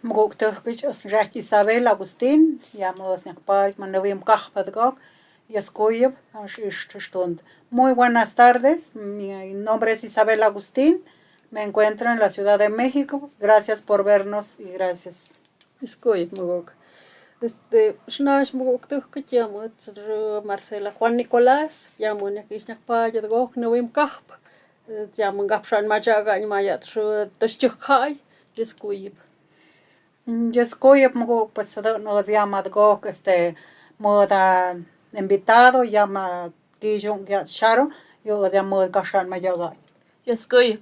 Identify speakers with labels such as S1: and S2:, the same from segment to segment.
S1: Mguktuhkich Isabel Agustín, llamamos Nyakpay, Manavim Kajpadgok, y Escuyeb, Stund. Muy buenas tardes, mi nombre es Isabel Agustín, me encuentro en la Ciudad de México, gracias por vernos y gracias.
S2: Escuyeb, Mugok. Shnash Muguktuhkich, llamamos Marcela Juan Nicolás, llamamos Nyakpay, Navim Kajp, llamamos Gapshan Majaga, Mayat, Tashchukhay, Escuyeb.
S1: Escuyeb, pues nos llama moda invitado, llama Kijung Sharo, yo llamo Gashan Majaga.
S2: Escuyeb.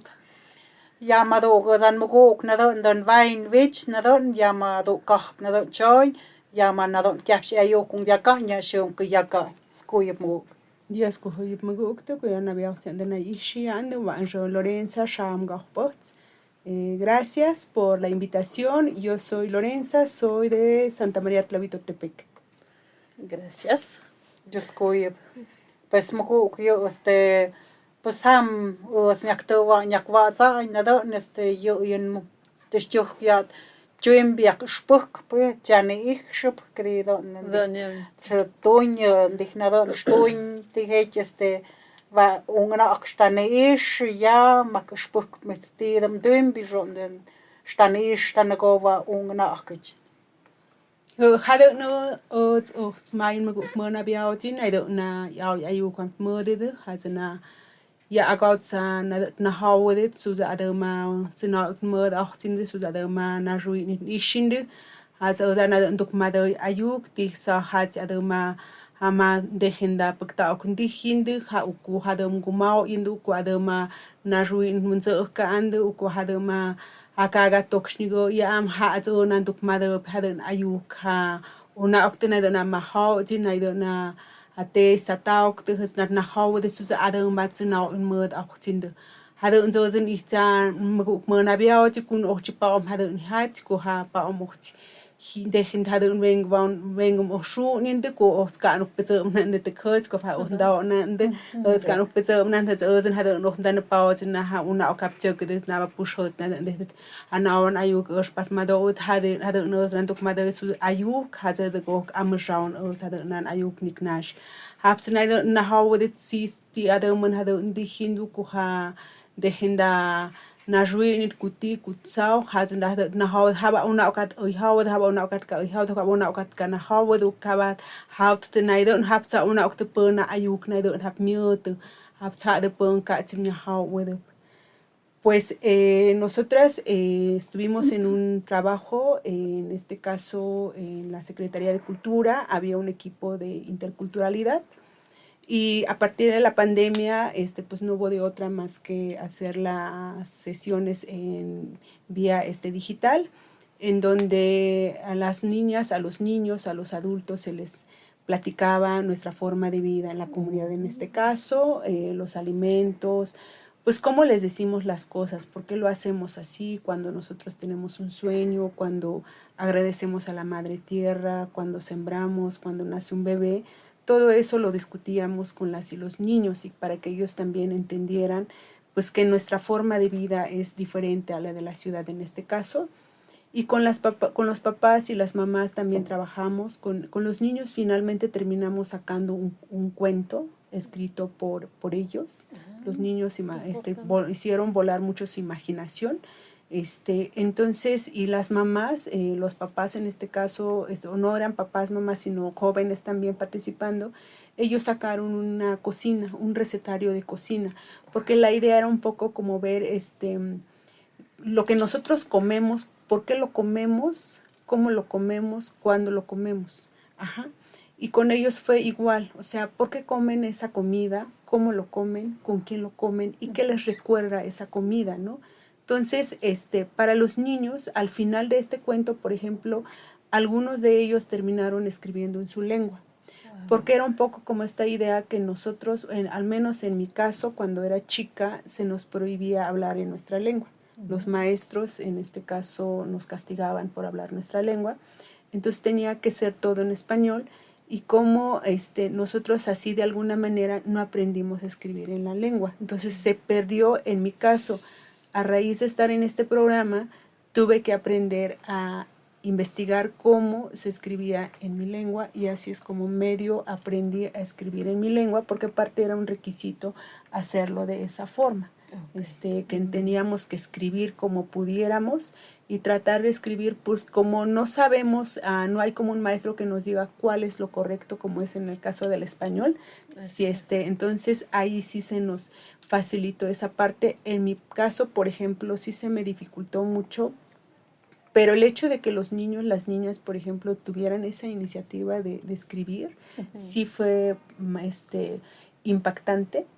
S1: Llamado Godan Muguk, Nadon Don Vine Witch, Nadon, llamado Kah, Nadon Choy, llama Nadon Capsi Ayokung Yaka, Yashung Yaka, Escuyeb Muguk.
S3: Escuyeb Muguk, Tokuyan Abiautan de Naishi and the Wanjo Lorenza Sham Gahpots. Gracias por la invitación. Yo soy Lorenza, soy de Santa María Tlavitotepec.
S2: Gracias.
S1: Escuyeb. Pues Muguk, yo pues ham nyaktawa nyakwata nadon yo yen tishchukyat chuimbiak spuk pues jani ich shup querido toño dignadon stoin dije va una akstane ish ya mak spuk mit tidem düm bisonden stane ish stane gova una akich
S3: Hade no mein Muguk Mona Biautin, I don't know you can murder, has na. Ja, agot sa na hawdet so za adama sina mud 18 so za adama na ruin ishinde has na dokmada ayuk ti sa hat adama hama dehenda pekta okundi hinde ha uku hadam gumao indu ku adama na ruin munza ka ande uku hadama akaga tokshnigo ya am ha na dokmada hadan ayuk ha una oktena na ma haw jinaido na ate satauk te has na haw de suza adam batsna in mud achtinde hade unzo zen icha mona biao ti kun och pa hade hat ko ha pa mocht de hin hade weng shu ninde ko och kan op bezem nende te kurz ko ha und da nende es kan op bezem nende zen hade noch dann pa na ha una ok kapche ke des na push hot nende ana on ayu ko spat ma do hade no zen dok ma de su ayu hade de ko am schauen hade nan ayu niknash habs na how would it see die other man hade die hindu ko ha de hinda na ruinit kuti kutsau hazen na how haba una okat how haba una okat ka how haba una okat ka na how would kabat how to na don't have to una okte pona ayuk na don't have mute have to de pon ka timnya how would pues nosotras estuvimos en un trabajo, en este caso en la Secretaría de Cultura, había un equipo de interculturalidad y a partir de la pandemia pues no hubo de otra más que hacer las sesiones en vía digital, en donde a las niñas, a los niños, a los adultos se les platicaba nuestra forma de vida en la comunidad en este caso, los alimentos, pues cómo les decimos las cosas, por qué lo hacemos así, cuando nosotros tenemos un sueño, cuando agradecemos a la madre tierra, cuando sembramos, cuando nace un bebé, todo eso lo discutíamos con las y los niños y para que ellos también entendieran pues que nuestra forma de vida es diferente a la de la ciudad en este caso. Y con los papás y las mamás también trabajamos, con los niños finalmente terminamos sacando un cuento escrito por ellos. Los niños hicieron volar mucho su imaginación. Entonces, y las mamás, los papás en este caso, no eran papás, mamás, sino jóvenes también participando, ellos sacaron una cocina, un recetario de cocina, porque la idea era un poco como ver lo que nosotros comemos, por qué lo comemos, cómo lo comemos, cuándo lo comemos. Ajá. Y con ellos fue igual, o sea, ¿por qué comen esa comida? ¿Cómo lo comen? ¿Con quién lo comen? ¿Y qué les recuerda esa comida, no? Entonces, para los niños, al final de este cuento, por ejemplo, algunos de ellos terminaron escribiendo en su lengua, porque era un poco como esta idea que nosotros, al menos en mi caso, cuando era chica, se nos prohibía hablar en nuestra lengua. Los maestros, en este caso, nos castigaban por hablar nuestra lengua, entonces tenía que ser todo en español, y como nosotros así de alguna manera no aprendimos a escribir en la lengua. Entonces se perdió, en mi caso, a raíz de estar en este programa, tuve que aprender a investigar cómo se escribía en mi lengua y así es como medio aprendí a escribir en mi lengua porque aparte era un requisito hacerlo de esa forma. Que teníamos que escribir como pudiéramos y tratar de escribir pues como no sabemos, no hay como un maestro que nos diga cuál es lo correcto como es en el caso del español. Si entonces ahí sí se nos facilitó esa parte. En mi caso, por ejemplo, sí se me dificultó mucho, pero el hecho de que los niños, las niñas, por ejemplo, tuvieran esa iniciativa de escribir, sí fue impactante,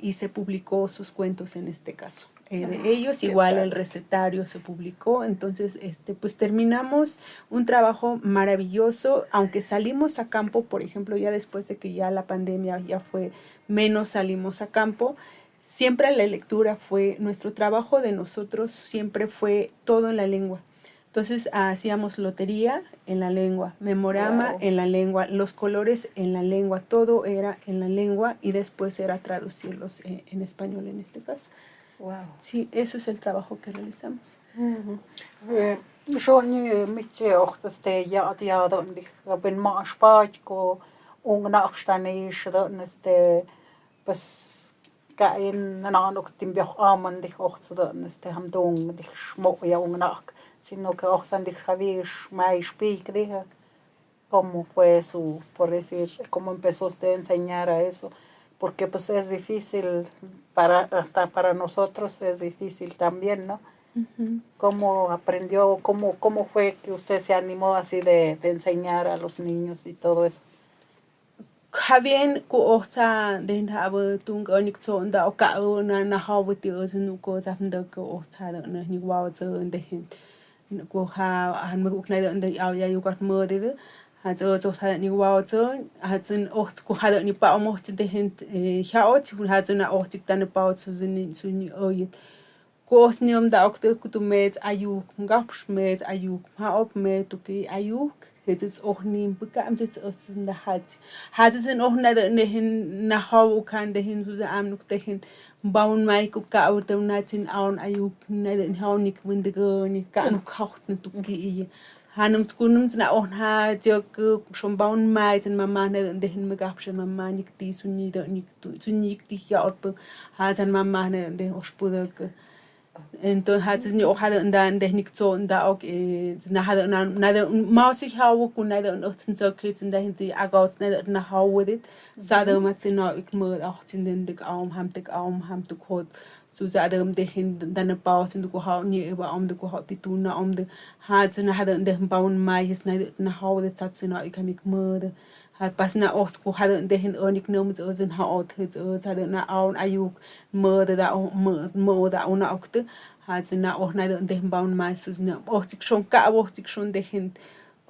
S3: y se publicó sus cuentos en este caso. De ellos, igual padre. El recetario se publicó, entonces pues terminamos un trabajo maravilloso, aunque salimos a campo, por ejemplo, ya después de que ya la pandemia ya fue menos, salimos a campo, siempre la lectura fue, nuestro trabajo de nosotros siempre fue todo en la lengua. Entonces hacíamos lotería en la lengua, memorama en la lengua, los colores en la lengua, todo era en la lengua y después era traducirlos en español en este caso.
S2: Wow.
S3: Sí, eso es el trabajo que realizamos.
S1: Yo ni mitje ochtas te ya don dich ben ma spać ko nachstane don pues kain nanok tim bioch aman dich ochtas don ham dong dich schmo ja nach sino que ochsan dich havish mai speak dije cómo fue su, por decir, cómo empezó usted a enseñar a eso, porque pues es difícil, hasta para nosotros es difícil también, ¿no? ¿Cómo aprendió, cómo fue que usted se animó así de enseñar a los niños y todo eso?
S3: Habien ku ochsa den habe tung onik so nda oka na hawti nu ko zafnda ko ochsa na ni waw zo den ko han mu knai de yaw ya yu kwat mode ha zo sa ni waw zo ha zin och ku ha ni pa mo de hen chaot ha zo na och dan pa zo ni oyet Kos niom da ok ku tu met ayuk ngap schmet ayuk ha op met tu ki ayuk het is och nim bekam dit aus in der hat es in och na de hin na hau kan de hin zu am nuk de hin bauen mai ku ka ut na tin aun ayuk na de hau nik wind de ni ka nuk haucht tu ki hanum skunum na och ha jok schon bauen mai in mama na de hin megap schon mama nik di su ni de nik su nik di ja op ha san mama na de ospudok entonces hat es ni auch hat dann technik so und da auch na hat na maus ich hau ku na und auch sind so kids und dahinter agaut na hau with it sada mat na ik mo auch sind den dik ham tu kod so sada de hin dann paus und ku hau ni über de ku hau die tun na de hat na hat de bauen mai is na hau de sat na ik ham ik mo hat pas na auch ku hat de hin onik no mit ozen hau het sada na aun ayuk mo da mo da una auch hat na auch na de bauen mai so na auch schon ka auch schon de hin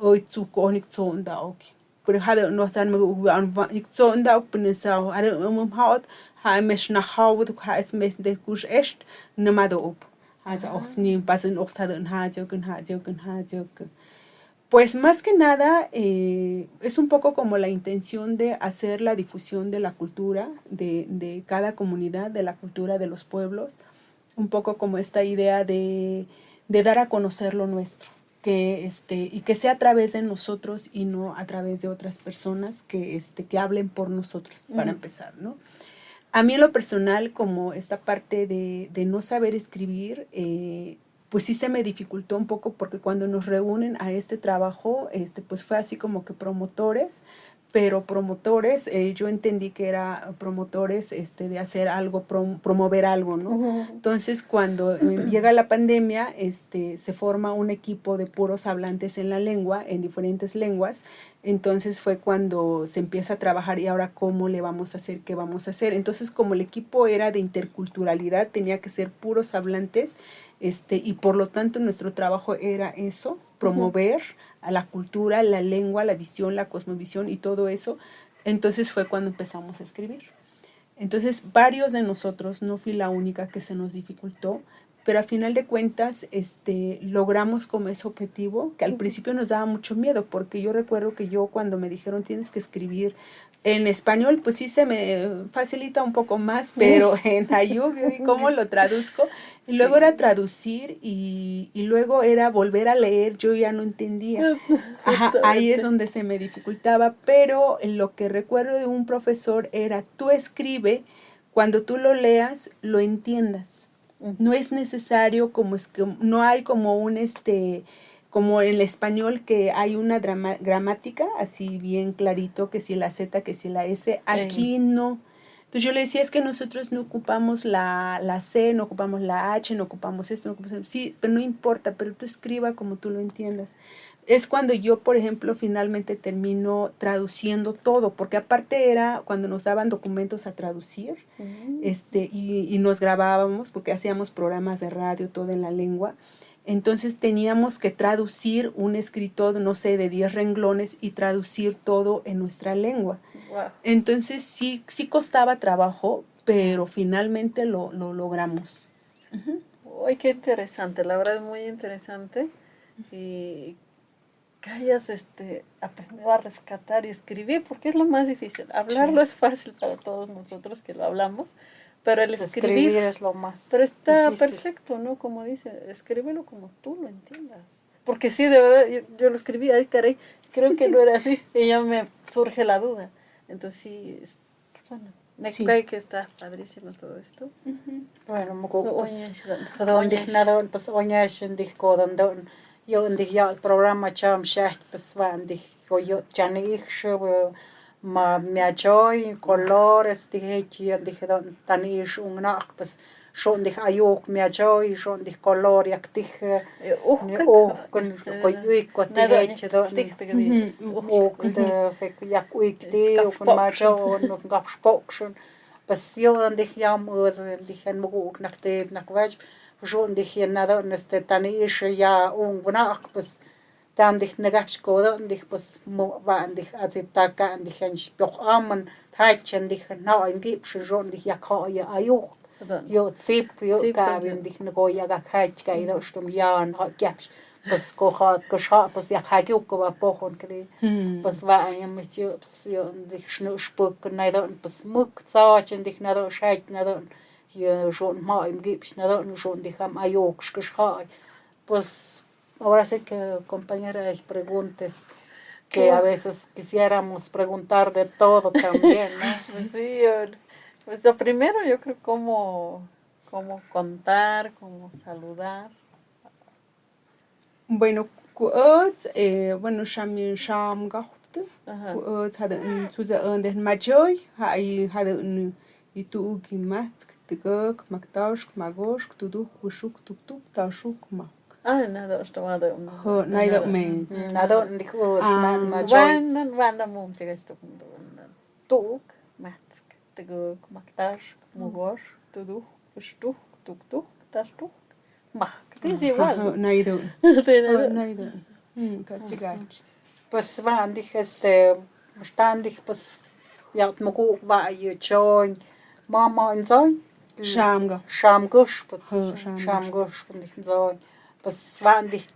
S3: oi zu ko nik so und auch pero hat no san mo an ik so und auch bin so hat haut ha mes na hau du ha es mes de kus echt na ma do op hat auch ni pas in auch hat und hat Pues más que nada es un poco como la intención de hacer la difusión de la cultura de cada comunidad, de la cultura de los pueblos, un poco como esta idea de dar a conocer lo nuestro, y que sea a través de nosotros y no a través de otras personas que hablen por nosotros, para empezar, ¿no? A mí en lo personal, como esta parte de no saber escribir, pues sí se me dificultó un poco porque cuando nos reúnen a este trabajo, pues fue así como que promotores, pero promotores, yo entendí que era promotores de hacer algo, promover algo, ¿no? Entonces, cuando llega la pandemia, se forma un equipo de puros hablantes en la lengua, en diferentes lenguas, entonces fue cuando se empieza a trabajar y ahora cómo le vamos a hacer, qué vamos a hacer. Entonces, como el equipo era de interculturalidad, tenía que ser puros hablantes, y por lo tanto nuestro trabajo era eso, promover a la cultura, la lengua, la visión, la cosmovisión y todo eso. Entonces fue cuando empezamos a escribir. Entonces varios de nosotros, no fui la única que se nos dificultó, pero al final de cuentas logramos como ese objetivo que al principio nos daba mucho miedo, porque yo recuerdo que yo cuando me dijeron tienes que escribir en español, pues sí se me facilita un poco más, pero en Ayuk, ¿cómo lo traduzco? Y luego
S2: Sí.
S3: era traducir y luego era volver a leer, yo ya no entendía. Ajá, ahí es
S2: Justamente.
S3: donde se me dificultaba, pero lo que recuerdo de un profesor era, tú escribe, cuando tú lo leas, lo entiendas. No es necesario como es que no hay como un como en el español que hay una gramática así bien clarito, que si la Z, que si la S, aquí no. Entonces yo le decía, es que nosotros no ocupamos la C, no ocupamos la H, no ocupamos esto, no ocupamos esto. Sí, pero no importa, pero tú escriba como tú lo entiendas. Es cuando yo, por ejemplo, finalmente termino traduciendo todo, porque aparte era cuando nos daban documentos a traducir, y nos grabábamos, porque hacíamos programas de radio, todo en la lengua. Entonces teníamos que traducir un escrito, no sé, de 10 renglones y traducir todo en nuestra lengua.
S2: Wow.
S3: Entonces sí costaba trabajo, pero finalmente lo logramos.
S2: Uy, qué interesante, la verdad es muy interesante. Y que hayas aprendido a rescatar y escribir, porque es lo más difícil. Hablarlo es fácil para todos nosotros que lo hablamos, pero el escribir
S1: es lo más
S2: pero está
S1: difícil.
S2: perfecto, ¿no? Como dice, escríbelo como tú lo entiendas. Porque sí, de verdad, yo lo escribí, ay, caray, creo que no era así. Y ya me surge la duda. Entonces sí, bueno, me cae que está padrísimo todo esto.
S1: Bueno, mugo pues
S2: Oña,
S1: don dich nadon pues oña shindig kodan don yo ndig ya el programa cham shacht pues van dich yo chani ich scho ma miachoy colores dich hier dich don tani ich nach pues schon dich ayok miachoy schon dich color yak dich ne con koyuik ko dich don de se yak uik de con macho no gap spokschon pues yo donde jam dije en muguk nak te nak vaj schon dije nada tani ish ya un bunak pues tam dije negash ko dije pues mo van dije acepta kan dije en spok aman tachen dije no en gip schon dije ya ka ya ayu yo zip yo ka bin dije no ya ga kach ka ido stum ya ha gaps pues ko pues ya ha gyu ko ba pohon kre pues va ya me tío pues yo dije no spok nada pues muk zachen dije nada shait nada yo schon ma im gips nada schon dije am ayok shkha pues ahora sí que compañera preguntes que a veces quisiéramos preguntar de todo también, ¿no?
S2: Pues sí, pues lo primero yo creo cómo contar, cómo saludar.
S3: Bueno, bueno, sham gahupte. Hada suza den majoy, hada itu gimatsk, tigak, maktausk, magosk, tuduk, kushuk, tuktuk, taushuk, ma.
S2: Nada, nada.
S3: Nada mens.
S1: Nada dijo na majoy.
S2: Vanda mum tigas tuk, matsk, tigak, maktash, mugos, tuduk, kushtuk, tuktuk, tashtuk. Es igual.
S3: Nada. Nada. Katzigach.
S1: Pues van dije están dije pues ya mugu va yo choy mama en zoy
S3: Shamga.
S1: shamgush pues shamgush dije zoy pues van dije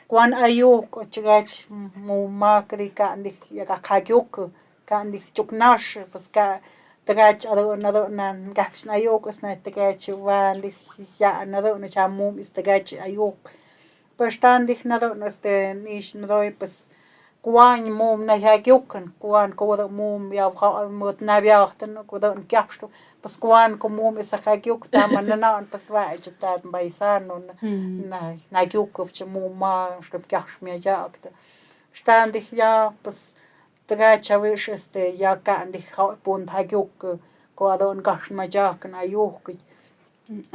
S1: kwan ayuk chigach mu makri kan dije ya ka kayuk kan dije chuknash pues ka tagach ado nan gaps na ayuk es na tagach van dije ya nado na chamum is tagach ayuk pues tan dije nado nish nadoy pues kuan mum na ya gyukan kuan ko da mum ya mut na biachten ko da kapsto pues kuan ko mum is ha gyuk ta man na pues va chata baisano na gyuk ch mum ma чтоб кяш мне jakta stan dije ya pues taga chavish ya kan dije pun ha gyuk ko adon gash ma jak na yuk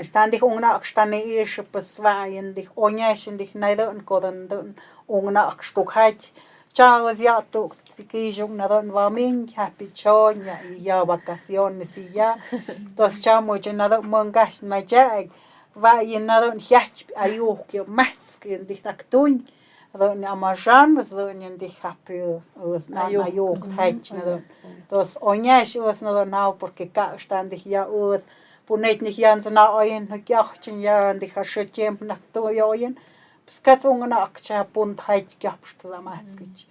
S1: stan dije una stani is pues va en dije oñashin dije na don ko don una stukhat chao ya tu que yo nada va min happy choña y ya vacaciones y ya entonces chamo yo nada mangas ma jag va y nada hiach ayu que más que dictatuñ don amajan don de happy os na ayu hach nada entonces oñash os nada now porque ka están de ya os punet nicht jans na oyen hykjachin ja dich a schötjem nach to oyen pues kat ungna akcha punt hait gyapst la matskich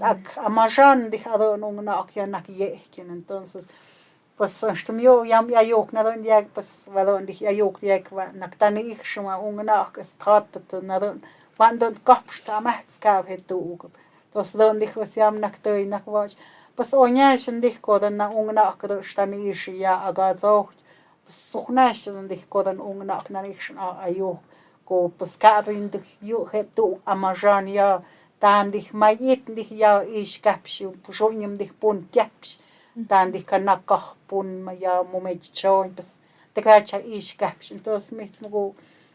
S1: ak amajan dich ado ungna akya nak yehkin entonces pues yo yam ya yok na don yak pues vadon dich ya yok yak nak tani ich shma ungna ak strat na don van don kapst amatska hetu tos don dich was yam nak toy nak wach pues oñash dich kodan na ungna ak stani ish ya agazo sukhnash dich kodan ungna ak na ich ayo ko pues kabin dich yo hetu amajan ya tan dich mayit dich ya ish kapsh pushonym dich pun kapsh tan dich kanakah pun ya momech choy pues te kacha ish kapsh entonces mismo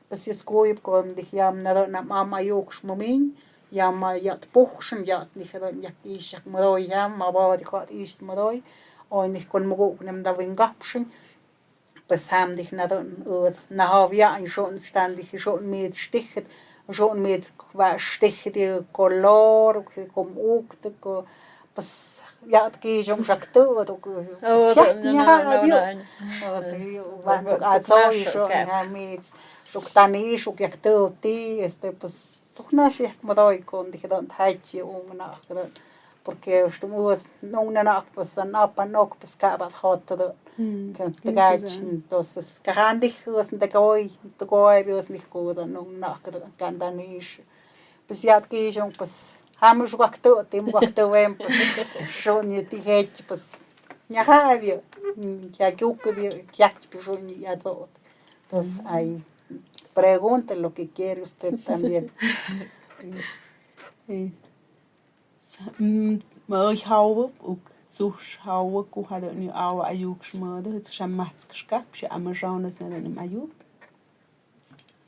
S1: pues es goyb kon dich yam na mama yok shmomin yam yat puchschen yat nicht yak ish modoy yam ma ba dich hat ish modoy und ich kon mo nem da wingapschen pues ham dich na na havia in schon stand dich schon mit stichet schon mit stichet die color kom ook de pues ja ki jong jakto to ja mit suktani shuk yakto ti pues sukhnash modoy kon dich don hachi na porque estamos no pues no pues kabat hot todo que gach entonces kahandik was de goy was nicht gut no kandanish pues ya que yo pues hamos wakto tim wakto wem pues schon ti het pues ya habio ya que ya schon ya todo entonces ahí pregunte lo que quiere usted también
S3: maar ich hou ook zuschauer ku hada ni awa ayuk shmada het shamat skap shi amajan as na ni ayuk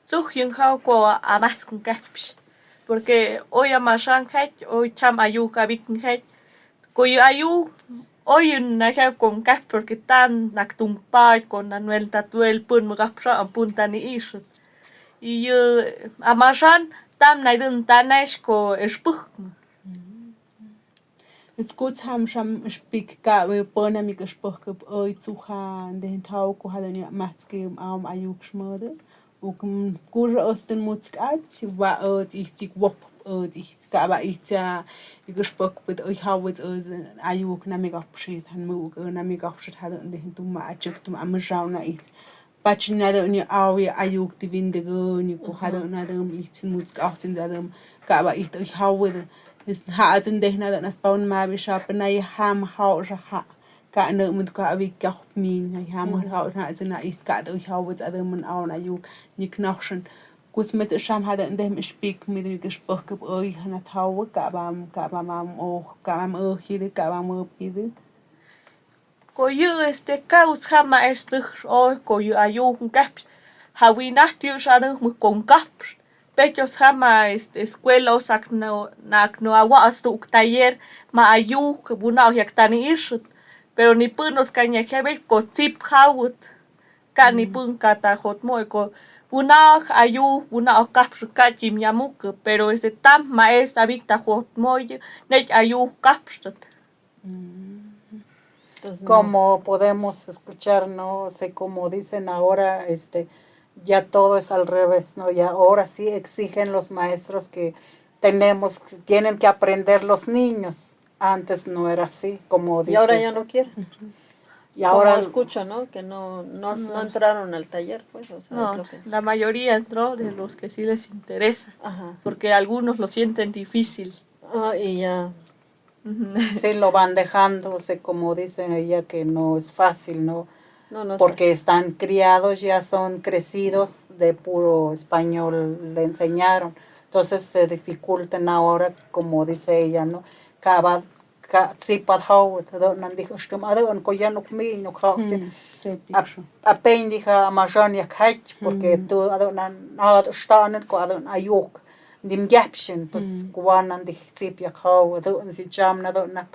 S4: zuch yung hau ko amas kun kapsh porque hoy amajan het hoy cham ayuk abik het ko yu ayuk hoy na ha kon kap porque tan naktum pa con anuel tatuel pun magapsha am punta ni ish y amajan tam naidun tanash ko espuch
S3: es gut ham sham spik ka we bona mi gesproch geb oi zu han den tau ku hada ni matske am ayuk shmada uk kur osten mutsk at wa ich tik wop ich ka aber ich ja gesproch mit euch hawet ayuk na mi gapshit han mu na mi gapshit hada den tum ma achik tum am jauna ich bachinada ni awi ayuk di windego ni ku hada na dem ich mutsk auch in dem ka aber ich euch hawet is hazen de na nas bauen ma bi shop na ham ha ha ka no mit ka abi ka min ham ha na na is ka do ha was other man au na you ni knochen kus mit sham hat in dem speak mit dem gesproch geb oi na tau ka ba mam o hide ka ba mo pide
S4: ko yu ka us hama o ko yu ayuk kap hawi nacht yu shanu mu kon kap Pechos hama escuela o sak no agua hasta taller ma ayuk buna yak tani ishut pero ni punos kanya kebe ko tip hawut ka ni pun kata hot mo ko buna ayu buna kap ka chim yamuk pero tam maes abikta hot mo net ayu kapstot
S1: como podemos escuchar no sé cómo dicen ahora ya todo es al revés, ¿no? Y ahora sí exigen los maestros que tienen que aprender los niños. Antes no era así, como dices.
S2: Y ahora ya no quieren.
S1: Y ahora
S2: escucho, ¿no? Que no entraron al taller, pues, o sea,
S4: no,
S2: es lo que...
S4: la mayoría entró de los que sí les interesa,
S2: Ajá.
S4: porque algunos lo sienten difícil.
S2: Y ya.
S1: Sí, lo van dejando, como dicen ella, que no es fácil, ¿no?
S2: No es
S1: porque
S2: fácil.
S1: Están criados, ya son crecidos, de puro español le enseñaron. Entonces se dificultan ahora, como dice ella, ¿no? Apendija amajan yak hach, porque tú stanen ko ayuk dim yapshin, pues kuanan dich zip yak hau, si jam na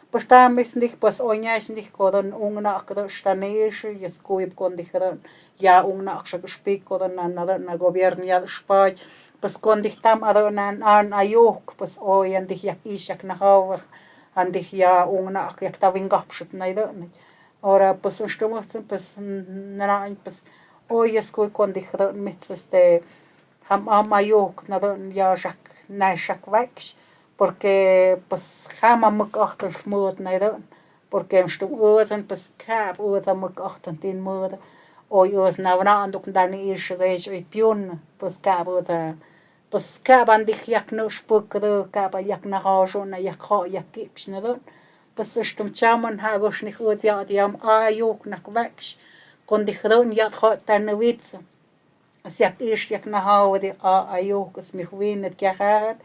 S1: pues tamis dich pues oñas dich kodon ungna akdo stanish yes kuib kon dich ya ungna akshak spik kodon na gobierno ya spaj pues kon dich tam adon an ayuk pues oyan dich yak ishak na hau an dich ya ungna ak yak tawin gapshut na idon Ahora pues pues narañ pues hoy escuy con dije mitz ham ayuk nadon ya shak na shak vax porque pues jama muk achtan smut nadon porque pues kap uza muk achtan tin mud hoy us navna anduk dani ish de pion pues kap uza pues kap andich yak no spuk do kap yak na na yak yak kips nadon pues chaman hagos ni hut ya diam ayuk nak vax con dijeron ya tan witz siak ish yak na hawdi ayuk es mi huinet kyahat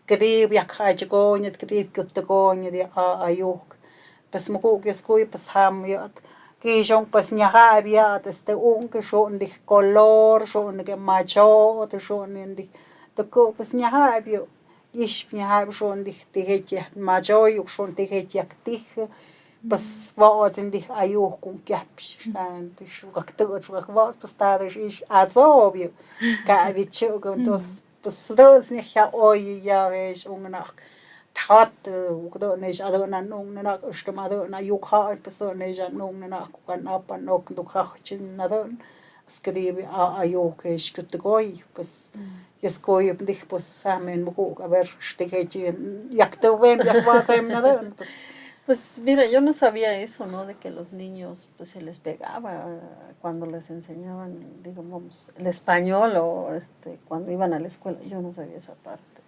S1: krib yak hajgonet krib kutgonet di ayuk pues muku keskuy pues ham yat que jong pues nyaha biat que shon di color shon que macho te shon di to ko pues nyaha bio ish nyaha shon di tihet macho yuk shon tihet yak tih pues votsin di ayuk kun kyaps stan di shugak tu shugak vot pues ta ish azobio ka vichu entonces pues dos ni ya oy ya es unnak tat ukdo ne ado na nung na ustamado na yukha pues ne ja nung na kan apa nok du khachin na don skribi ayuk es kutgoy pues Yaskoy dije pues samen muku a ver shtegechi yak tu vem yak vatem na don pues
S2: Pues mira, yo no sabía eso, ¿no? De que los niños pues se les pegaba cuando les enseñaban, digamos, el español o cuando iban a la escuela. Yo no sabía esa parte.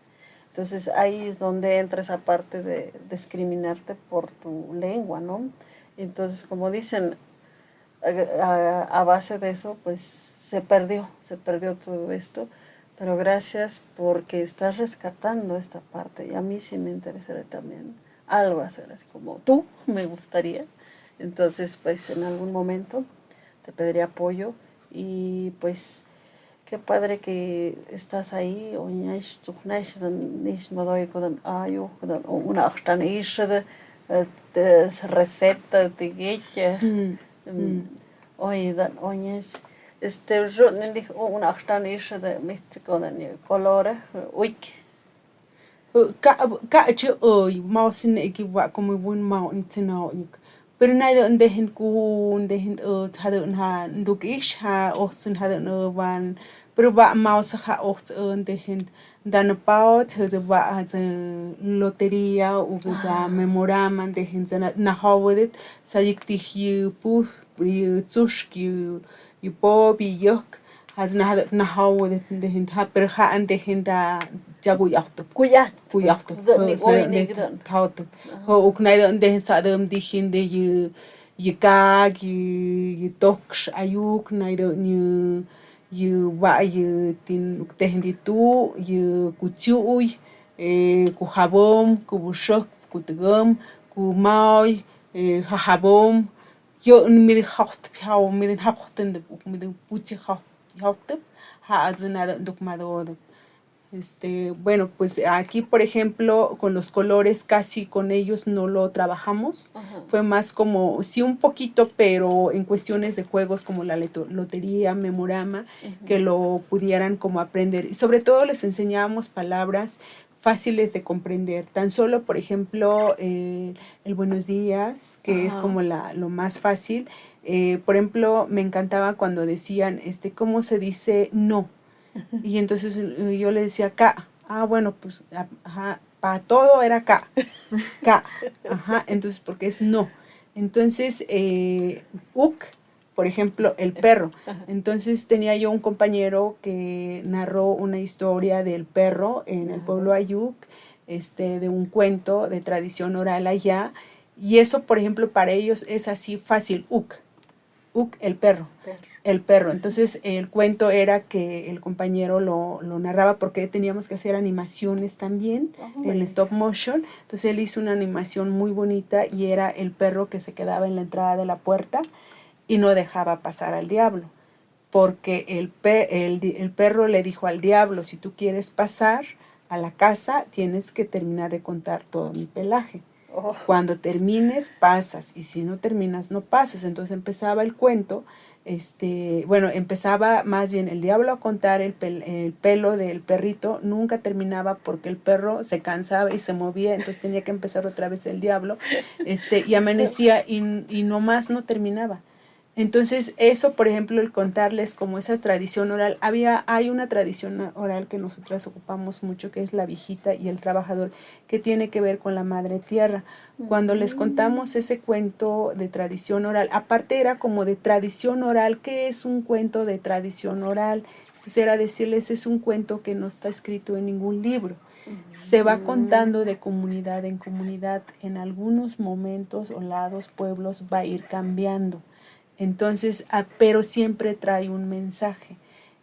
S2: Entonces ahí es donde entra esa parte de discriminarte por tu lengua, ¿no? Entonces, como dicen, a base de eso, pues se perdió todo esto. Pero gracias porque estás rescatando esta parte y a mí sí me interesaría también algo hacer así como tú, me gustaría. Entonces, pues en algún momento te pediría apoyo y pues qué padre que estás ahí, una receta de oye, una de México de colores, uy,
S3: ka chu oi mau sin e ki wa como bun mau ni tsina ik pero na do ndehen ku ndehen hado ha nduk ish ha ochsen hado no van pero va mau sa ha och ndehen dan pao tze va ha lotería u za memorama ndehen zana na hawedet sa ik ti hi pu tsush ki po bi yok has na hawedet ndehen ha pero ha ndehen da jagu yachtu
S2: kuyat,
S3: thautu ho uknai de sa dem dihin de yu kag yu toksh ayuk nai do yu wa yu tin uktehin di tu yu kuchuy ku jabom ku bushok ku tgam ku mai jabom yo mi de hacht pau mi de hachten de mi de puchi hacht ha azna duk mado bueno, pues aquí, por ejemplo, con los colores casi con ellos no lo trabajamos.
S2: Ajá.
S3: Fue más como, sí un poquito, pero en cuestiones de juegos como la lotería, memorama, que lo pudieran como aprender. Y sobre todo les enseñábamos palabras fáciles de comprender. Tan solo, por ejemplo, el buenos días, que es como lo más fácil. Por ejemplo, me encantaba cuando decían, ¿cómo se dice no? Y entonces yo le decía K. Bueno, pues, ajá, para todo era K. K. Ajá, entonces, porque es no. Entonces, uk, por ejemplo, el perro. Entonces, tenía yo un compañero que narró una historia del perro en el pueblo Ayuk, de un cuento de tradición oral allá. Y eso, por ejemplo, para ellos es así fácil, uk. Uk, el perro. El perro. Entonces el cuento era que el compañero lo narraba porque teníamos que hacer animaciones también en stop motion. Entonces él hizo una animación muy bonita y era el perro que se quedaba en la entrada de la puerta y no dejaba pasar al diablo. Porque el perro le dijo al diablo, si tú quieres pasar a la casa, tienes que terminar de contar todo mi pelaje.
S2: Oh,
S3: Cuando termines, pasas, y si no terminas, no pasas. Entonces empezaba el cuento, bueno, empezaba más bien el diablo a contar el pelo del perrito, nunca terminaba porque el perro se cansaba y se movía, entonces tenía que empezar otra vez el diablo, y amanecía y nomás no terminaba. Entonces, eso, por ejemplo, el contarles como esa tradición oral, hay una tradición oral que nosotras ocupamos mucho, que es la viejita y el trabajador, que tiene que ver con la madre tierra. Cuando les contamos ese cuento de tradición oral, aparte era como de tradición oral, ¿qué es un cuento de tradición oral? Entonces era decirles, es un cuento que no está escrito en ningún libro. Se va contando de comunidad en comunidad, en algunos momentos o lados, pueblos, va a ir cambiando. Entonces, pero siempre trae un mensaje.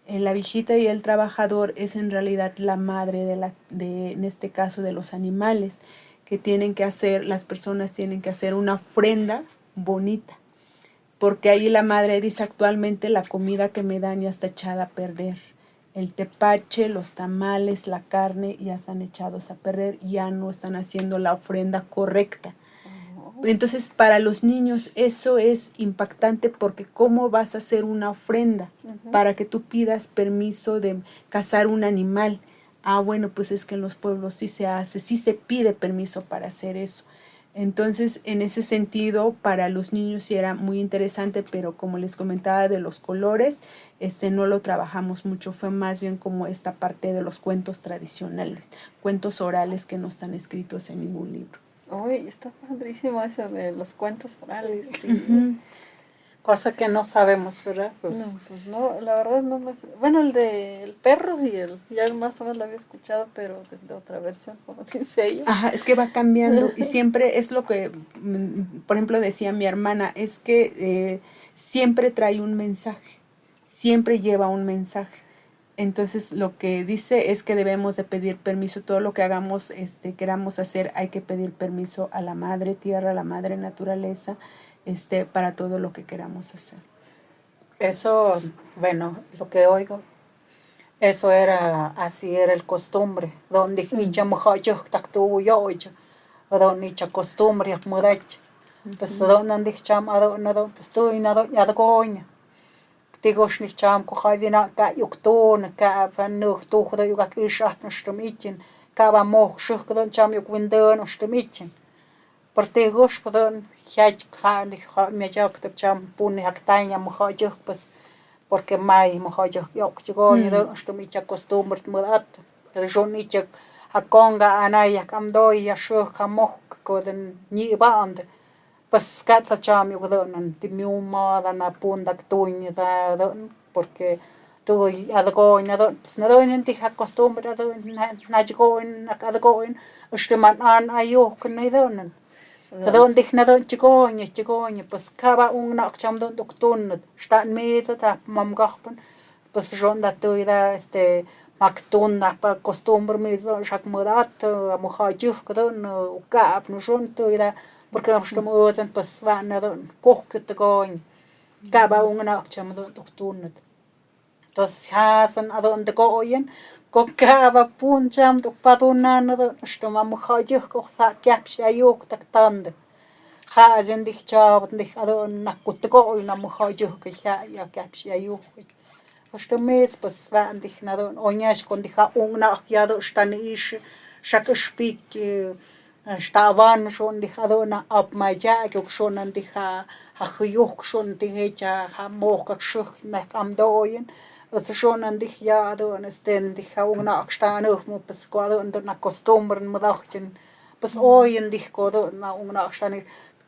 S3: La viejita y el trabajador es en realidad la madre en este caso, de los animales, que tienen que hacer, las personas tienen que hacer una ofrenda bonita, porque ahí la madre dice, actualmente la comida que me dan ya está echada a perder. El tepache, los tamales, la carne ya están echados a perder, ya no están haciendo la ofrenda correcta. Entonces, para los niños eso es impactante, porque ¿cómo vas a hacer una ofrenda para que tú pidas permiso de cazar un animal? Bueno, pues es que en los pueblos sí se hace, sí se pide permiso para hacer eso. Entonces, en ese sentido, para los niños sí era muy interesante, pero como les comentaba de los colores, no lo trabajamos mucho, fue más bien como esta parte de los cuentos tradicionales, cuentos orales que no están escritos en ningún libro.
S2: uy, está padrísimo eso de los cuentos orales.
S1: Sí,
S2: Sí.
S1: Cosa que no sabemos, ¿verdad? Pues,
S2: No, pues no, la verdad no me... Bueno, el de el perro y ya más o menos lo había escuchado, pero de otra versión, como dice ella.
S3: Ajá, es que va cambiando y siempre es lo que, por ejemplo, decía mi hermana, es que siempre trae un mensaje, siempre lleva un mensaje. Entonces lo que dice es que debemos de pedir permiso, todo lo que hagamos, queramos hacer, hay que pedir permiso a la madre tierra, a la madre naturaleza, para todo lo que queramos hacer.
S1: eso, bueno, lo que oigo, eso era, así era el costumbre, donde hincha mujer tactuvo yo, donde hincha costumbre, mudacha, pues donde dicham, pues tú y nada, ya de coña. Tigosh nicht cham ko vina ka yuktun ka van nu tu khoda yugak ishat nshtum itin ka ba mo shuk don cham yuk windon nshtum itin por tigosh podon hjach ka ni me jak tap cham pun hak taña mo juk pues porque mai mo juk yok chugo ni don nshtum icha costumbre mudat el jon icha hakonga anaya kam doy ya shuk mo ko den ni band pues katsa cham yo don ti mi umada na punda tuñ da don porque tu adgo na don pues na don ti ha costumbre don na go na adgo este man an ayo con na don don dich na don chigoña pues kaba un na cham don doktun stan meza ta mam gahpen pues jon da tu da maktun na pa costumbre meza shak mudat mo hajuk don ukap no jon tu da porque vamos como otan pues van a don coque te coin caba una chama don doctornet entonces hasan a don de coin co caba puncham do paduna na don stoma mo haje co sa capsi ayok tak tande hajen dich chab dich a don na kut coin na mo haje que ya capsi ayok hasta mes pues van dich na don oñas con dija una ya do stan ish shak spik estaban schon die hadona ab maja que schon an die ha huyuk schon die hecha ha moka schuch nach am doyen es schon an dich ja do den die ha una stan auch mo pues quado und na costumbre mo dachten pues hoy en dich quado na una stan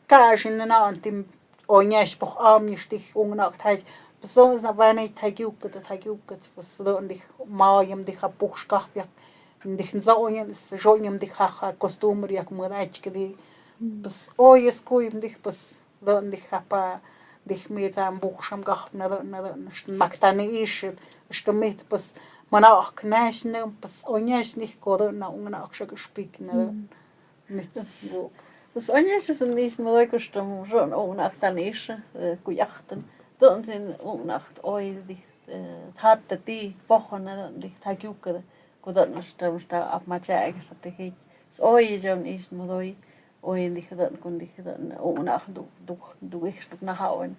S1: kashin na antim oñas poch am nicht dich una tag pues so na vane tagiuk pues do dich maim dich ha poch skach Dicen zoñan, joñan di jaja costumbre ya como da que pues hoy es cuim dij pues don di japa dij mi zam bucham gah na maktani ish stumit pues manach knash ne pues oñas nicht kodo na una aksha gespik na mit go.
S2: Dus onjes is niet mooi kostum, zo'n onnacht dan is, kujachten. Dan zijn onnacht ooit dicht, hatte die wochen dan dicht hajukken. Kudat na sta af macha sa te hit. Oy jon is mooi oyen dijeron con dijeron una du ich na hauen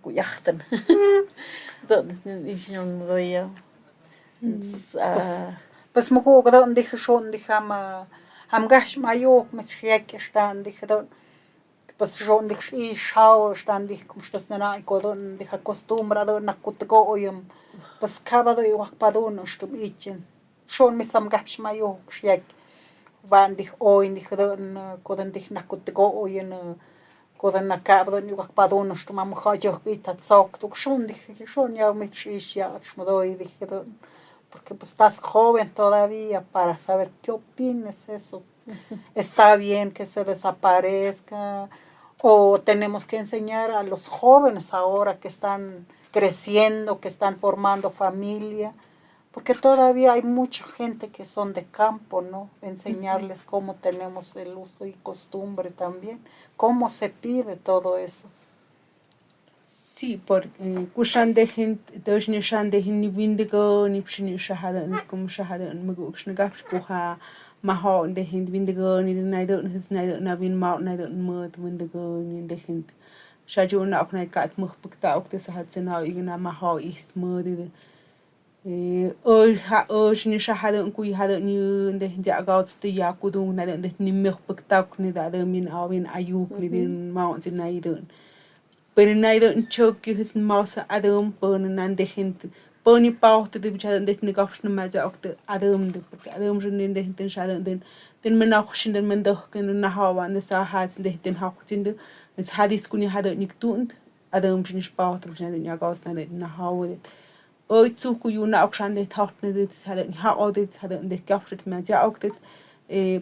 S2: ku yachten entonces ich doy
S1: Pues mugo gadon dije shon dije ham gash mayok mit schek stan dije don pues shon dije I shao stan dije como estas nana kodon dije acostumbrado na kutgo oyum pues kabado I wakpadon stum ichen shon mit sam gash mayok schek van dije oin dije don kodon dije na kutgo oyen kodon na kabado ni wakpadon stum am khajo itat sok tu shon dije shon ya mit shia shmodoy dije don porque pues estás joven todavía para saber qué opinas eso. Está bien que se desaparezca o tenemos que enseñar a los jóvenes ahora que están creciendo, que están formando familia, porque todavía hay mucha gente que son de campo, ¿no? Enseñarles cómo tenemos el uso y costumbre también, cómo se pide todo eso.
S3: Sí, porque kushandehin dojni shandehin ni windigo ni pshini shahada ni skum shahada mugu kshnagap shkuha maho dehin windigo ni naido his naido na win mau naido mud windigo ni dehin shajuna ok nai kat muh pukta ok des hat sena igna maho ist mud o shni shahada ku hada ni de jagaut sti yakudung naido de ni muh pukta ok ni da min awin ayuk ni din mau sin naido pero naido choki his mausa adam pon nan de hint poni pauta de bichada de ni gafshna maza okte adam de porque adam jin de hint shada den men auch shin den men doch ken na hawa ne sa hat de den hakutin de es hadis kuni hada nik tunt adam jin pauta jin de gaus na de na hawa de oi zu ku yuna auch shan de tacht ne de hada ni ha audit hada de gafshit maza okte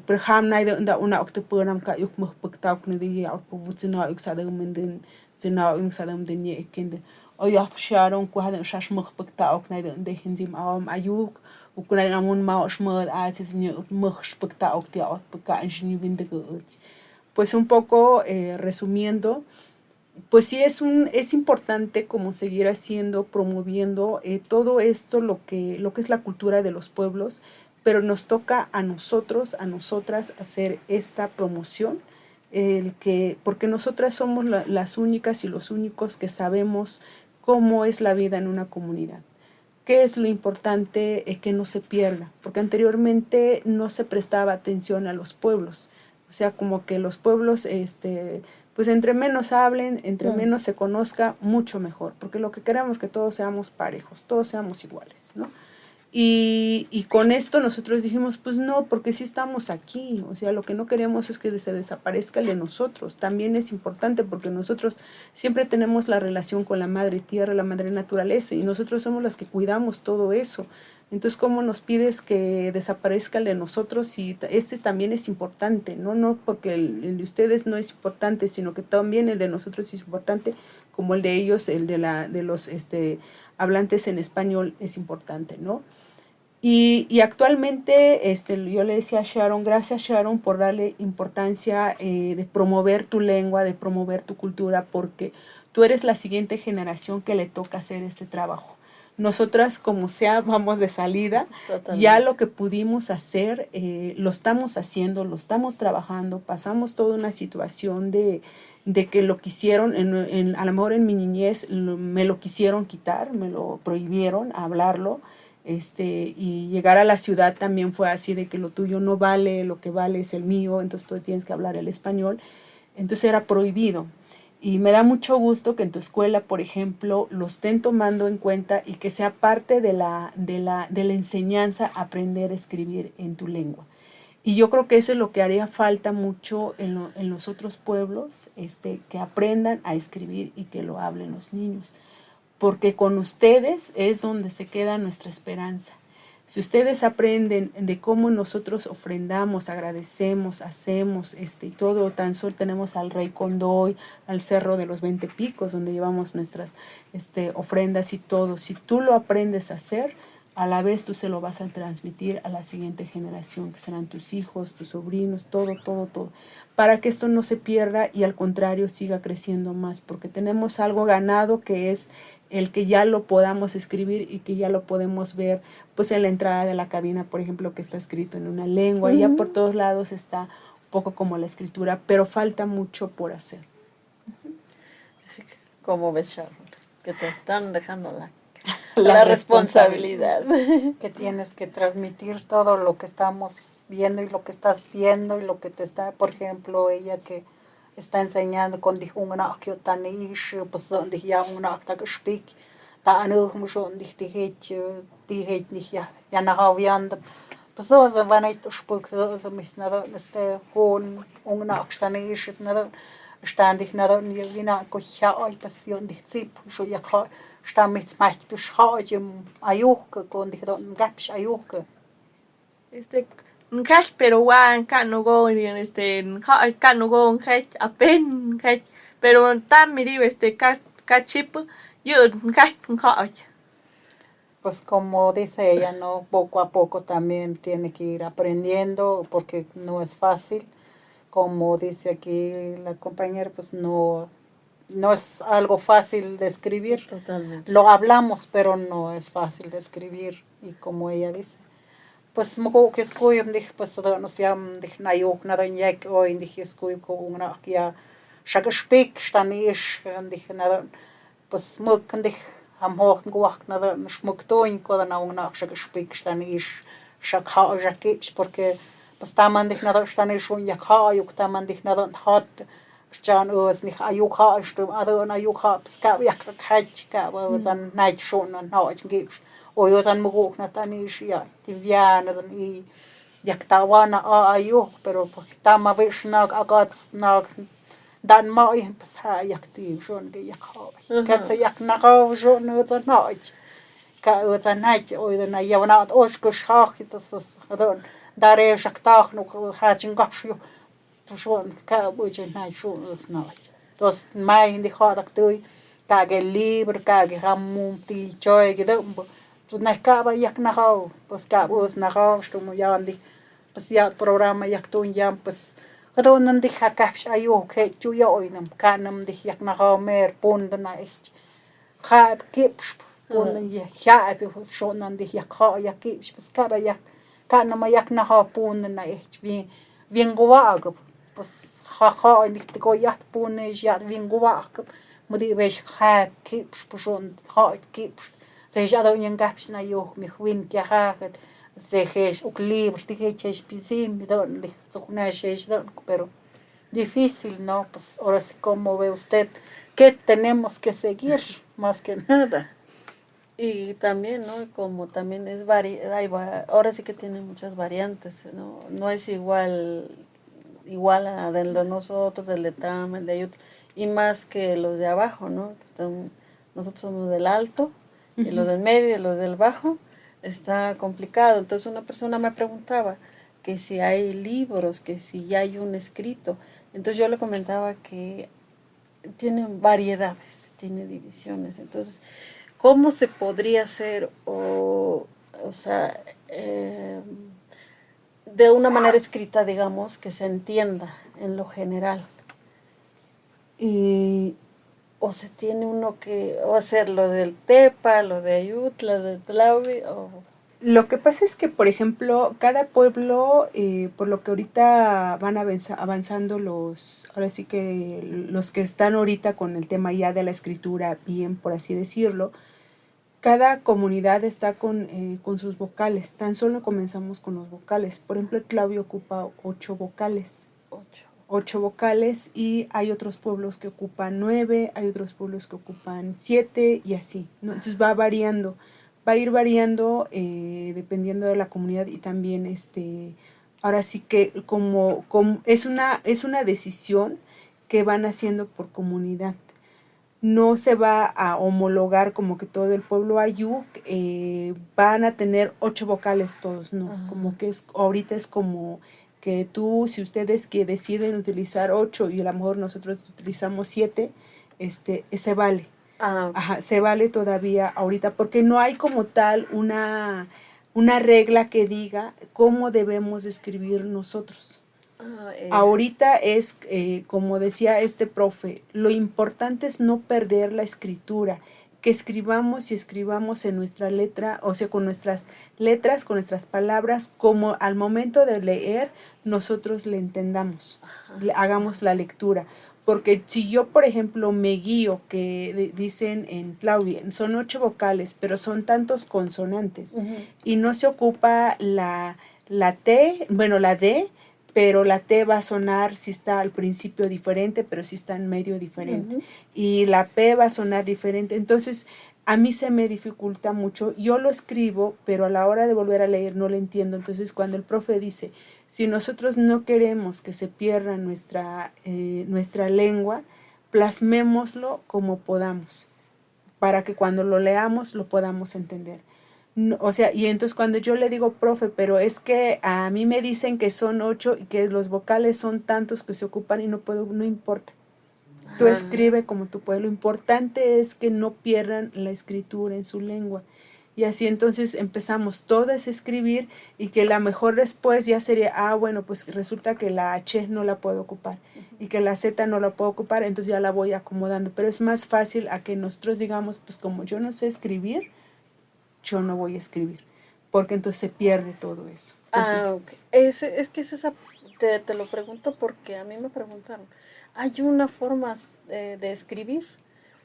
S3: per ham naido da una okte ponam ka yuk mo pukta ne de ya po vutsina ik sada men den zina ing sadam de nie kende o ya sharon ku hadan shash mukh pukta ok naido de hinzim awam ayuk u kunai amun ma shmad atis ni mukh pukta ok ti ot puka ni vindigo pues un poco resumiendo pues sí es importante como seguir haciendo promoviendo todo esto lo que es la cultura de los pueblos, pero nos toca a nosotros a nosotras hacer esta promoción porque nosotras somos las únicas y los únicos que sabemos cómo es la vida en una comunidad, qué es lo importante que no se pierda, porque anteriormente no se prestaba atención a los pueblos, o sea, como que los pueblos, pues entre menos hablen, entre menos se conozca, mucho mejor, porque lo que queremos es que todos seamos parejos, todos seamos iguales, ¿no? Y con esto nosotros dijimos, pues no, porque sí estamos aquí, o sea, lo que no queremos es que se desaparezca el de nosotros, también es importante porque nosotros siempre tenemos la relación con la madre tierra, la madre naturaleza, y nosotros somos las que cuidamos todo eso, entonces, ¿cómo nos pides que desaparezca el de nosotros? Y este también es importante, no porque el de ustedes no es importante, sino que también el de nosotros es importante, como el de ellos, el de los hablantes en español es importante, ¿no? Y actualmente yo le decía a Sharon, gracias Sharon por darle importancia de promover tu lengua, de promover tu cultura, porque tú eres la siguiente generación que le toca hacer este trabajo. Nosotras, como sea, vamos de salida. Totalmente. Ya lo que pudimos hacer, lo estamos haciendo, lo estamos trabajando, pasamos toda una situación de que lo quisieron, a lo mejor en mi niñez me lo quisieron quitar, me lo prohibieron hablarlo, y llegar a la ciudad también fue así de que lo tuyo no vale, lo que vale es el mío, entonces tú tienes que hablar el español, entonces era prohibido. Y me da mucho gusto que en tu escuela, por ejemplo, lo estén tomando en cuenta y que sea parte de la enseñanza aprender a escribir en tu lengua. Y yo creo que eso es lo que haría falta mucho en los otros pueblos, que aprendan a escribir y que lo hablen los niños. Porque con ustedes es donde se queda nuestra esperanza. Si ustedes aprenden de cómo nosotros ofrendamos, agradecemos, hacemos y todo, tan solo tenemos al Rey Condoy, al Cerro de los 20 Picos, donde llevamos nuestras ofrendas y todo. Si tú lo aprendes a hacer, a la vez tú se lo vas a transmitir a la siguiente generación, que serán tus hijos, tus sobrinos, todo, para que esto no se pierda y al contrario siga creciendo más, porque tenemos algo ganado que es el que ya lo podamos escribir y que ya lo podemos ver, pues en la entrada de la cabina, por ejemplo, que está escrito en una lengua, y ya por todos lados está poco como la escritura, pero falta mucho por hacer.
S2: Como ves, Sharon, que te están dejando
S3: La
S2: la responsabilidad.
S1: Que tienes que transmitir todo lo que estamos viendo y lo que estás viendo y lo que te está, por ejemplo, ella que está enseñando con dich una que tan ish, pues donde ya una que speak, ta no como schon dich die het nicht ja nach vianda. Pues so van a ir spuk so mis nada este con una que tan ish nada ständig nada ni vina ko ja ai passion dich zip so ja está mit macht beschreiben ayuke con dich don gaps ayuke.
S4: Khách pero wan ka no go ka no go khách apen khách pero tam mi digo ka chip yo khách khách.
S1: Pues como dice ella, ¿no? Poco a poco también tiene que ir aprendiendo porque no es fácil. Como dice aquí la compañera, pues no es algo fácil de escribir.
S2: Totalmente.
S1: Lo hablamos, pero no es fácil de escribir. Y como ella dice, pues mo que escucho, dije, pues no se dije, na yo, nada en ya que hoy dije, escucho una que ya, shaga speak, stanish, dije, nada, pues mo que dije, am hoch gewacht nada, schmucktoin, koda na una shaga speak, stanish, shakha, jakips, porque pues taman dije, nada, stanish un yakha, yuk taman dije, nada, hat, Jan us nicht ayuka stum adon ayuka ska yak kaj ka was an night schon an hauch gibst o yo dan mo na tani ja die viana dan I yak tawana ayu pero tama vis nag agat nag dan ma I pas ha yak ti schon ge yak ha kat yak na ga schon no dan hauch ka o dan night o dan yavna os ko schach das adon dare shaktach no ha chingapshu schon ka buche na schon us na dos mai hindi khadak tuy ka ge libro ka ge hamum ti choy ge dum pues na ka ba yak na ha pues ka us na ha stum ya ndi pues ya programa yak tun ya pues kado nan di ha kapsh ayo ke chu yo inam ka nam di yak na ha mer pon na ich ka kips pon ya ya bi schon nan di yak ha yak kips pues ka ba yak ka nam yak na ha pon na ich bien goag pues jaja nicht go ja pune ja wien guak mo di ves ha kips puson ha kips se ja do nyen gaps na yo mi win ke ha se ges ook libro ti ges pisim do li to na ges do pero difícil no pues ahora sí como ve usted que tenemos que seguir más que nada.
S2: Y también, ¿no? Como también es ahora sí que tiene muchas variantes, ¿no? No es igual a del de nosotros, del de Tama, el de Ayutla, y más que los de abajo, ¿no? Nosotros somos del alto, y los del medio y los del bajo, está complicado. Entonces una persona me preguntaba que si hay libros, que si ya hay un escrito. Entonces yo le comentaba que tienen variedades, tiene divisiones. Entonces, ¿cómo se podría hacer o sea, de una manera escrita, digamos, que se entienda en lo general? O se tiene uno que o hacer lo del Tepa, lo de Ayutla, lo de Tlaui, o...
S3: Lo que pasa es que, por ejemplo, cada pueblo, por lo que ahorita van avanzando ahora sí que los que están ahorita con el tema ya de la escritura, bien, por así decirlo, cada comunidad está con sus vocales. Tan solo comenzamos con los vocales. Por ejemplo, Tlaui ocupa 8 vocales. 8 vocales y hay otros pueblos que ocupan 9, hay otros pueblos que ocupan 7 y así, ¿no? Entonces va variando. Va a ir variando dependiendo de la comunidad y también ahora sí que como es una decisión que van haciendo por comunidad. No se va a homologar como que todo el pueblo ayuk van a tener 8 vocales todos, no. Ajá. Como que ahorita es como que si ustedes que deciden utilizar 8 y a lo mejor nosotros utilizamos 7, se vale. Okay. Ajá, se vale todavía ahorita porque no hay como tal una regla que diga cómo debemos escribir nosotros. Ahorita es, como decía este profe, lo importante es no perder la escritura, que escribamos y escribamos en nuestra letra, o sea, con nuestras letras, con nuestras palabras, como al momento de leer nosotros le entendamos, hagamos la lectura. Porque si yo, por ejemplo, me guío, que dicen en Claudia, son 8 vocales, pero son tantos consonantes, y no se ocupa la T, bueno, la D, pero la T va a sonar si está al principio diferente, pero si está en medio diferente. Y la P va a sonar diferente. Entonces, a mí se me dificulta mucho. Yo lo escribo, pero a la hora de volver a leer no lo entiendo. Entonces, cuando el profe dice, si nosotros no queremos que se pierda nuestra lengua, plasmémoslo como podamos, para que cuando lo leamos lo podamos entender. No, o sea, y entonces cuando yo le digo, profe, pero es que a mí me dicen que son 8 y que los vocales son tantos que se ocupan y no puedo, no importa. Tú escribe como tú puedes. Lo importante es que no pierdan la escritura en su lengua. Y así entonces empezamos todas a escribir y que la mejor después ya sería, bueno, pues resulta que la H no la puedo ocupar y que la Z no la puedo ocupar, entonces ya la voy acomodando. Pero es más fácil a que nosotros digamos, pues como yo no sé escribir, yo no voy a escribir, porque entonces se pierde todo eso. Entonces,
S2: Ok. Es que es esa, te lo pregunto porque a mí me preguntaron, ¿hay una forma de escribir?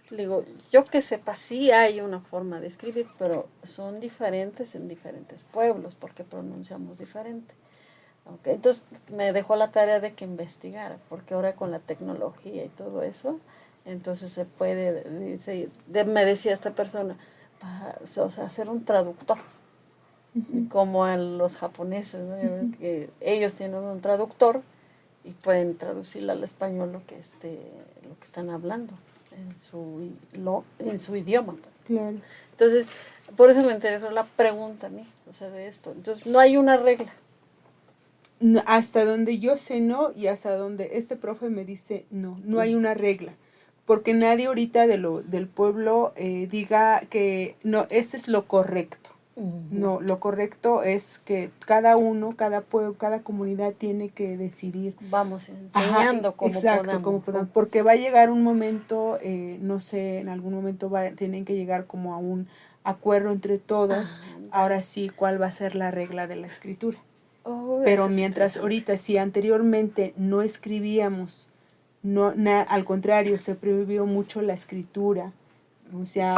S2: Le digo, yo que sepa, sí hay una forma de escribir, pero son diferentes en diferentes pueblos porque pronunciamos diferente. Okay. Entonces me dejó la tarea de que investigara, porque ahora con la tecnología y todo eso, entonces se puede, me decía esta persona, o sea, hacer un traductor, como a los japoneses, ¿no? Ya ves que ellos tienen un traductor y pueden traducirle al español lo que están hablando en su idioma.
S3: claro.
S2: Entonces, por eso me interesó la pregunta a mí, o sea, de esto. Entonces, no hay una regla.
S3: Hasta donde yo sé no, y hasta donde este profe me dice no hay una regla, porque nadie ahorita del pueblo diga que no, este es lo correcto. No, lo correcto es que cada uno, cada pueblo, cada comunidad tiene que decidir.
S2: Vamos enseñando cómo
S3: exacto, como podamos, porque va a llegar un momento, no sé, en algún momento tienen que llegar como a un acuerdo entre todos, ahora sí, cuál va a ser la regla de la escritura. Pero mientras ahorita, si anteriormente no escribíamos, al contrario, se prohibió mucho la escritura. O sea,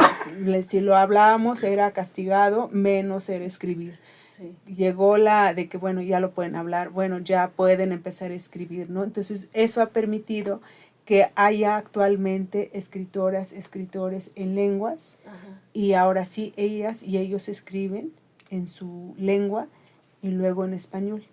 S3: si lo hablábamos era castigado, menos era escribir. Sí. Llegó la de que, bueno, ya lo pueden hablar, bueno, ya pueden empezar a escribir, ¿no? Entonces, eso ha permitido que haya actualmente escritoras, escritores en lenguas, y ahora sí, ellas y ellos escriben en su lengua y luego en español.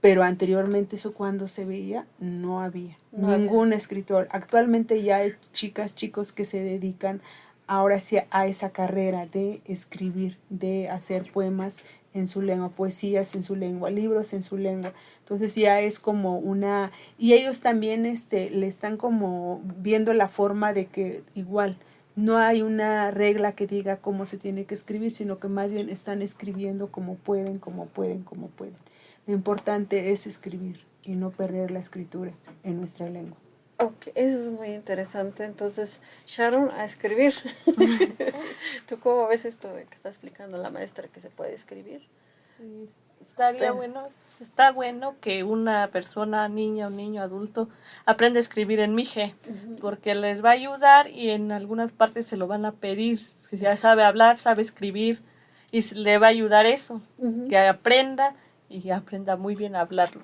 S3: Pero anteriormente eso cuando se veía, no había ningún escritor. Actualmente ya hay chicas, chicos que se dedican ahora sí a esa carrera de escribir, de hacer poemas en su lengua, poesías en su lengua, libros en su lengua. Entonces ya es como una... Y ellos también le están como viendo la forma de que igual no hay una regla que diga cómo se tiene que escribir, sino que más bien están escribiendo como pueden, como pueden, como pueden. Lo importante es escribir y no perder la escritura en nuestra lengua.
S2: Ok, eso es muy interesante. Entonces, Sharon, a escribir. ¿Tú cómo ves esto de que está explicando la maestra que se puede escribir?
S4: Sí, está bueno que una persona, niña o niño adulto, aprenda a escribir en Mije, porque les va a ayudar y en algunas partes se lo van a pedir. Si ya sabe hablar, sabe escribir, y le va a ayudar eso, que aprenda y aprenda muy bien a hablarlo.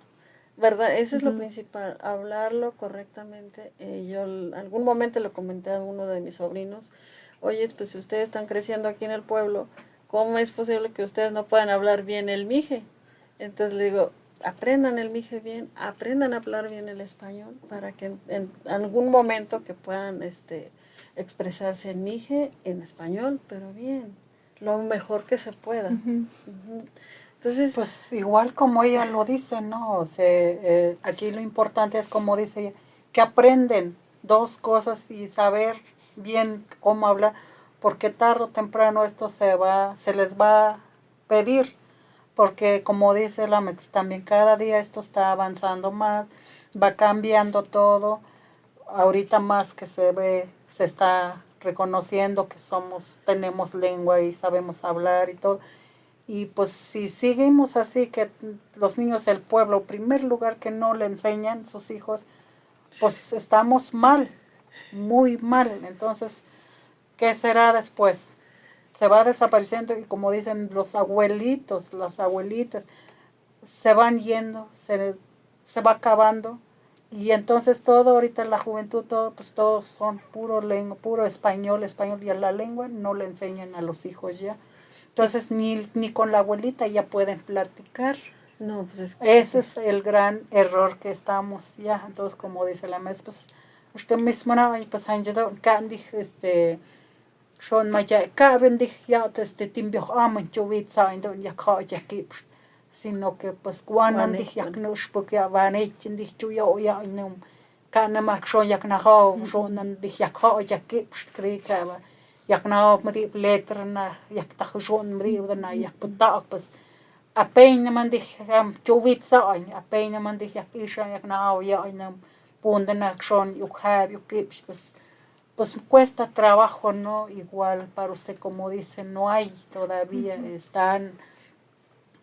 S2: ¿Verdad? Eso es lo principal, hablarlo correctamente. Yo en algún momento lo comenté a uno de mis sobrinos, oye, pues si ustedes están creciendo aquí en el pueblo, ¿cómo es posible que ustedes no puedan hablar bien el mije? Entonces le digo, aprendan el mije bien, aprendan a hablar bien el español, para que en algún momento que puedan expresarse en mije, en español, pero bien, lo mejor que se pueda. Entonces,
S1: pues igual como ella lo dice, ¿no? O sea, aquí lo importante es como dice ella, que aprenden 2 cosas y saber bien cómo hablar, porque tarde o temprano esto se les va a pedir, porque como dice la maestra, también cada día esto está avanzando más, va cambiando todo, ahorita más que se está reconociendo que tenemos lengua y sabemos hablar y todo. Y pues si seguimos así, que los niños del pueblo, primer lugar que no le enseñan a sus hijos, pues estamos mal, muy mal. Entonces, ¿qué será después? Se va desapareciendo y como dicen los abuelitos, las abuelitas, se van yendo, se va acabando. Y entonces todo, ahorita la juventud, todo, pues todos son puro lengua, puro español, español, y a la lengua no le enseñan a los hijos ya. Entonces ni con la abuelita ya pueden platicar.
S2: No, pues es
S1: Ese es el gran error que estamos ya. Entonces, como dice la maestra, pues usted mismo no, pues han llegado, schon maya caben ya timbio aman chuvit sain don ya ya sino que pues guanan ya knush porque ya van echin chuyo ya num kana mak schon ya na ha schon ya ya kri ka ya na mri letra na ya ta schon mri na ya puta pues apenas man chuvit sain apenas man ya kisha ya na ya num punta na schon yuk have yuk pues cuesta trabajo, ¿no? Igual para usted, como dice, no hay todavía, están,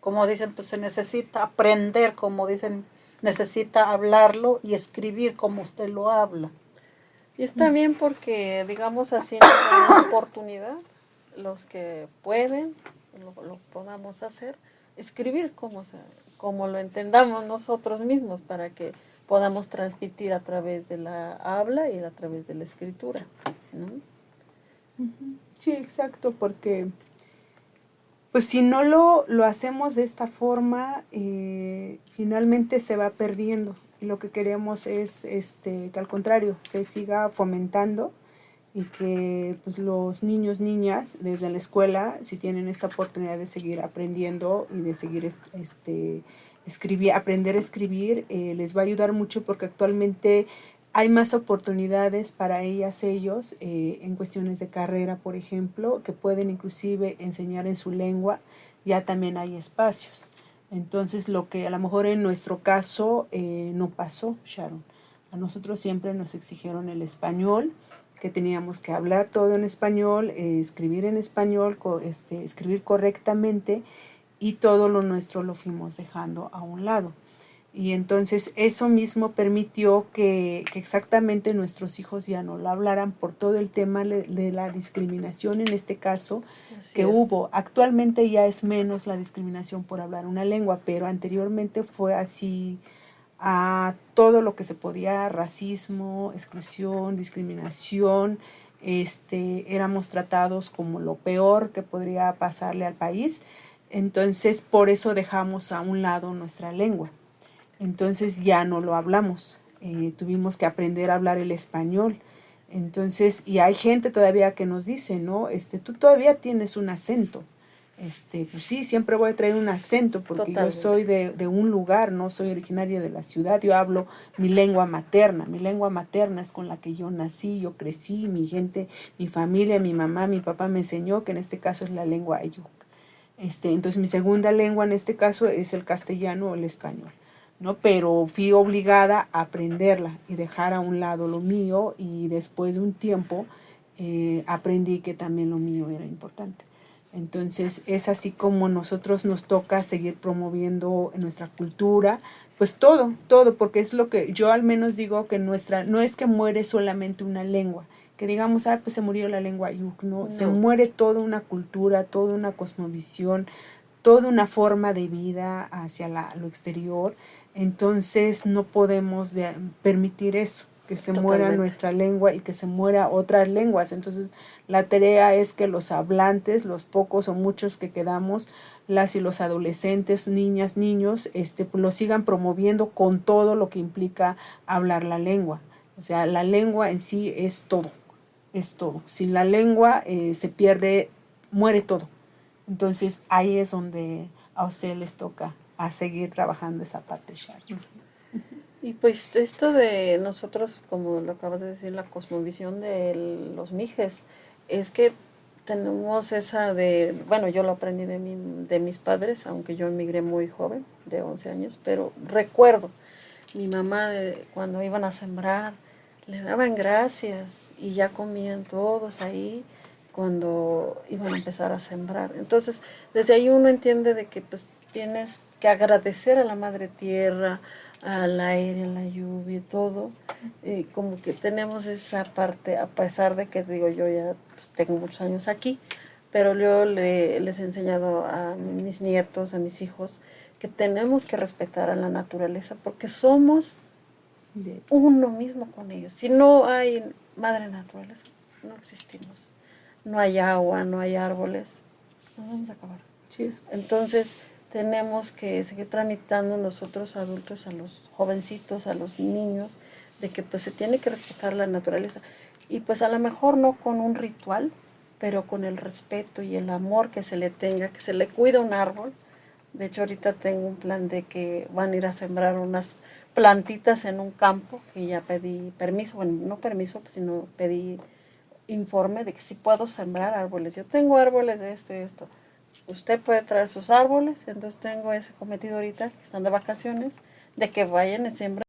S1: como dicen, pues se necesita aprender, como dicen, necesita hablarlo y escribir como usted lo habla.
S2: Y está bien porque, digamos así, nos dan la oportunidad, los que pueden, lo podamos hacer, escribir como lo entendamos nosotros mismos para que podamos transmitir a través de la habla y a través de la escritura, ¿no?
S3: Sí, exacto, porque pues si no lo hacemos de esta forma, finalmente se va perdiendo. Y lo que queremos es que al contrario, se siga fomentando y que pues los niños, niñas, desde la escuela, si tienen esta oportunidad de seguir aprendiendo y de seguir aprender a escribir, les va a ayudar mucho porque actualmente hay más oportunidades para ellos, en cuestiones de carrera, por ejemplo, que pueden inclusive enseñar en su lengua, ya también hay espacios. Entonces, lo que a lo mejor en nuestro caso no pasó, Sharon. A nosotros siempre nos exigieron el español, que teníamos que hablar todo en español, escribir en español, escribir correctamente, y todo lo nuestro lo fuimos dejando a un lado. Y entonces eso mismo permitió que exactamente nuestros hijos ya no lo hablaran por todo el tema de la discriminación en este caso que hubo. Actualmente ya es menos la discriminación por hablar una lengua, pero anteriormente fue así a todo lo que se podía, racismo, exclusión, discriminación. Éramos tratados como lo peor que podría pasarle al país. Entonces, por eso dejamos a un lado nuestra lengua. Entonces ya no lo hablamos. Tuvimos que aprender a hablar el español. Entonces, y hay gente todavía que nos dice, ¿no? Tú todavía tienes un acento. Pues sí, siempre voy a traer un acento porque Totalmente. Yo soy de un lugar, no soy originaria de la ciudad. Yo hablo mi lengua materna. Mi lengua materna es con la que yo nací, yo crecí, mi gente, mi familia, mi mamá, mi papá me enseñó que en este caso es la lengua ayuk. Entonces mi segunda lengua en este caso es el castellano o el español, ¿no? Pero fui obligada a aprenderla y dejar a un lado lo mío, y después de un tiempo aprendí que también lo mío era importante. Entonces es así como nosotros nos toca seguir promoviendo nuestra cultura, pues todo, porque es lo que yo al menos digo, que no es que muere solamente una lengua, que digamos, pues se murió la lengua ayuk, no, se muere toda una cultura, toda una cosmovisión, toda una forma de vida hacia lo exterior. Entonces no podemos permitir eso, que se muera nuestra lengua y que se muera otras lenguas. Entonces la tarea es que los hablantes, los pocos o muchos que quedamos, las y los adolescentes, niñas, niños, lo sigan promoviendo con todo lo que implica hablar la lengua. O sea, la lengua en sí es todo. Sin la lengua se pierde, muere todo. Entonces ahí es donde a ustedes les toca a seguir trabajando esa parte, Sharon.
S2: Y pues esto de nosotros, como lo acabas de decir, la cosmovisión de los mijes, es que tenemos esa bueno, yo lo aprendí de mis padres, aunque yo emigré muy joven, de 11 años, pero recuerdo mi mamá cuando iban a sembrar, le daban gracias y ya comían todos ahí cuando iban a empezar a sembrar. Entonces, desde ahí uno entiende de que pues tienes que agradecer a la madre tierra, al aire, a la lluvia y todo. Y como que tenemos esa parte, a pesar de que digo yo ya pues, tengo muchos años aquí, pero yo les he enseñado a mis nietos, a mis hijos, que tenemos que respetar a la naturaleza porque somos uno mismo con ellos. Si no hay madre naturaleza, no existimos. No hay agua, no hay árboles, nos vamos a acabar.
S3: Sí.
S2: Entonces tenemos que seguir tramitando nosotros adultos a los jovencitos, a los niños, de que pues se tiene que respetar la naturaleza. Y pues a lo mejor no con un ritual, pero con el respeto y el amor que se le tenga, que se le cuida un árbol. De hecho, ahorita tengo un plan de que van a ir a sembrar unas plantitas en un campo, que ya pedí permiso, bueno, no permiso, sino pedí informe de que sí puedo sembrar árboles. Yo tengo árboles de esto y esto. Usted puede traer sus árboles, entonces tengo ese cometido ahorita, que están de vacaciones, de que vayan y siembren